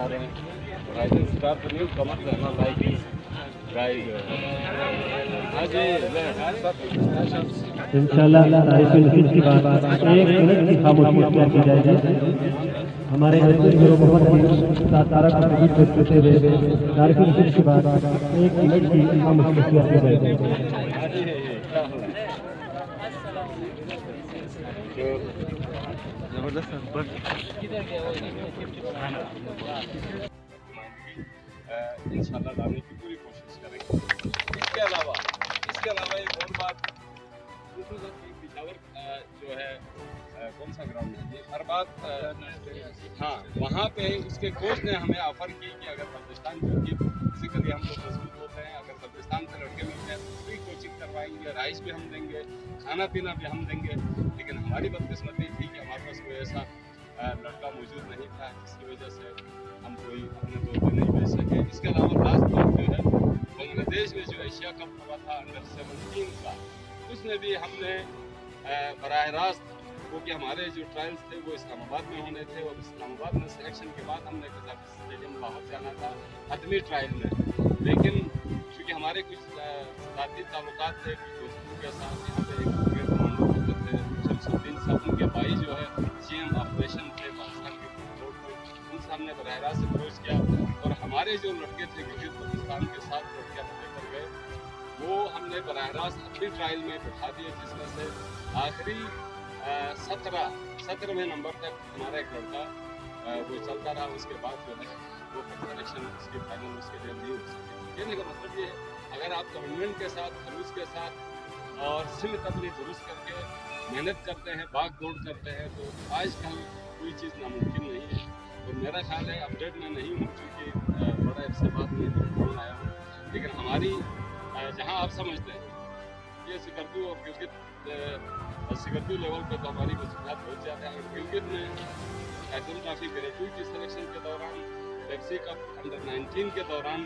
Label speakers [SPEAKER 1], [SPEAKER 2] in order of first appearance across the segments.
[SPEAKER 1] आ रहे हैं। Rising star पर न्यूज़ कमर रहना लाइक गाइड आज
[SPEAKER 2] इंशाल्लाह तारीफ नसीब की बात 1 मिनट की खामोशी अख्तियार की जाएगी। हमारे मोहम्मद सातपारा का गीत बजते हुए तारीफ नसीब की बात 1 मिनट की खामोशी अख्तियार की जाएगी।
[SPEAKER 1] इंशाल्लाह लाने की पूरी कोशिश करेंगे। इसके अलावा एक और बात, पिशावर जो है कौन सा ग्राउंड है ये अरबाद, हाँ वहाँ पे उसके कोच ने हमें ऑफर की कि अगर बल्तिस्तान की फिजिकली हम लोग मजबूत होते हैं, अगर बल्तिस्तान से लड़के मिलते हैं तो फ्री कोचिंग करवाएंगे, राइस भी हम देंगे, खाना पीना भी हम देंगे। लेकिन हमारी बदकिस्मती थी कि हमारे पास कोई ऐसा लड़का मौजूद नहीं था, जिसकी वजह से हम कोई अपने तौर पर नहीं भेज सके। इसके अलावा लास्ट बात जो है, बांग्लादेश में जो एशिया कप हुआ था अंडर 17 का, उसमें भी हमने बराह रास्त, क्योंकि हमारे जो ट्रायल्स थे वो इस्लामाबाद में होने थे और इस्लामाबाद में सिलेक्शन के बाद हमने कजाकिस्तान स्टेडियम लाहौर जाना था हतमी ट्रायल में। लेकिन चूँकि हमारे कुछ साथी ताल्लुकात थे कुछ दोस्तों के साथ, यहाँ पे एक कमांडो होते थे शमसुद्दीन साहब, उनके भाई जो है GM ऑपरेशन थे पाकिस्तान के रोड पर, उनसे हमने बराह रास्त अप्रोच किया और हमारे जो लड़के थे गिलगित बल्तिस्तान के साथ लड़के हम लेकर गए, वो हमने बराह रास्त अपनी ट्रायल में बिठा दिए, जिसमें से आखिरी 17वें नंबर तक हमारा एक लड़का वो चलता रहा। उसके बाद जो है वो सिलेक्शन उसके फाइनल उसके लिए नहीं हो सके। कहने का मतलब ये है, अगर आप गवर्नमेंट के साथ, खलूस के साथ और सिमत अपनी दुरुस्त करके मेहनत करते हैं, भाग दौड़ करते हैं, तो आजकल कोई चीज़ नामुमकिन नहीं है। और मेरा ख्याल है, अपडेट में नहीं हूँ क्योंकि बड़ा अरसे बाद में फोन आया हूँ, लेकिन हमारी जहाँ आप समझते हैं ये सिकरदू और गिलगित सिकरदू लेवल पे तो हमारी मसूलियात बहुत ज़्यादा है। गिलगित में एटम ट्रॉफी ग्रेजुएट सिलेक्शन के दौरान, पेप्सी कप अंडर 19 के दौरान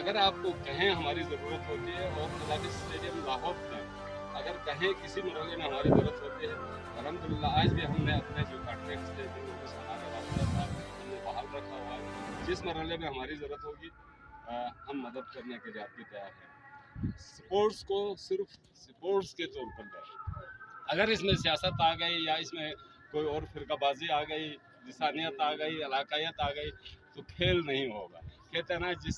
[SPEAKER 1] अगर आपको कहें हमारी ज़रूरत होती है, और कजाकिस्तान स्टेडियम लाहौर में अगर कहें किसी मरहले में हमारी ज़रूरत होती है, अलहम्दुलिल्लाह आज भी हमने अपने जो कॉन्ट्रैक्ट्स थे जिनको हमारा रास्ता था हमने बहाल रखा हुआ है। जिस मरहले में हमारी ज़रूरत होगी हम मदद करने के लिए आपकी तैयार हैं। स्पोर्ट्स को सिर्फ स्पोर्ट्स के तौर पर लें, अगर इसमें सियासत आ गई या इसमें कोई और फिरकाबाजी आ गई, लिसानियत आ गई, इलाकायत आ गई, तो खेल नहीं होगा। कहते हैं ना, जिस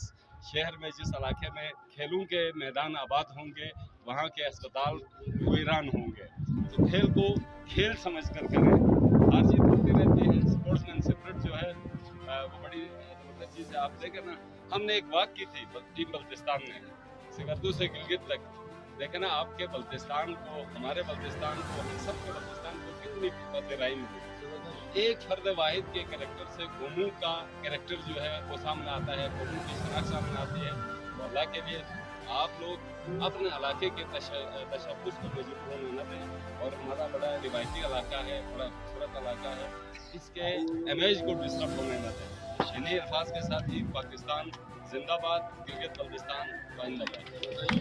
[SPEAKER 1] शहर में, जिस इलाके में खेलों के मैदान आबाद होंगे, वहाँ के अस्पताल वीरान होंगे। तो खेल को खेल समझ कर करें, हार जीत होती रहती है। स्पोर्ट्समैन स्पिरिट जो है वो बड़ी ज़बरदस्त चीज़ है। आप देखें ना, हमने एक बात की थी टीम बल्तिस्तान में, सिकरदू से गिलगित तक, देखें ना आपके बल्तिस्तान को, हमारे बल्तिस्तान को, हम सब के बल्तिस्तान को कितनी फतेहराई मिली। एक फर्द वाहिद के कैरेक्टर से गोमू का कैरेक्टर जो है वो सामने आता है, गोमू की शनाख्त सामने आती है। तो अल्लाह के लिए आप लोग अपने इलाके के तशब्बुस को मजबूत होने न दें, और हमारा बड़ा रिवायती इलाका है, बड़ा खूबसूरत इलाका है, इसके इमेज को डिस्टर्ब होने न दें। इन्हीं अल्फाज के साथ ही पाकिस्तान जिंदाबाद, गिलगित बल्तिस्तान जिंदाबाद।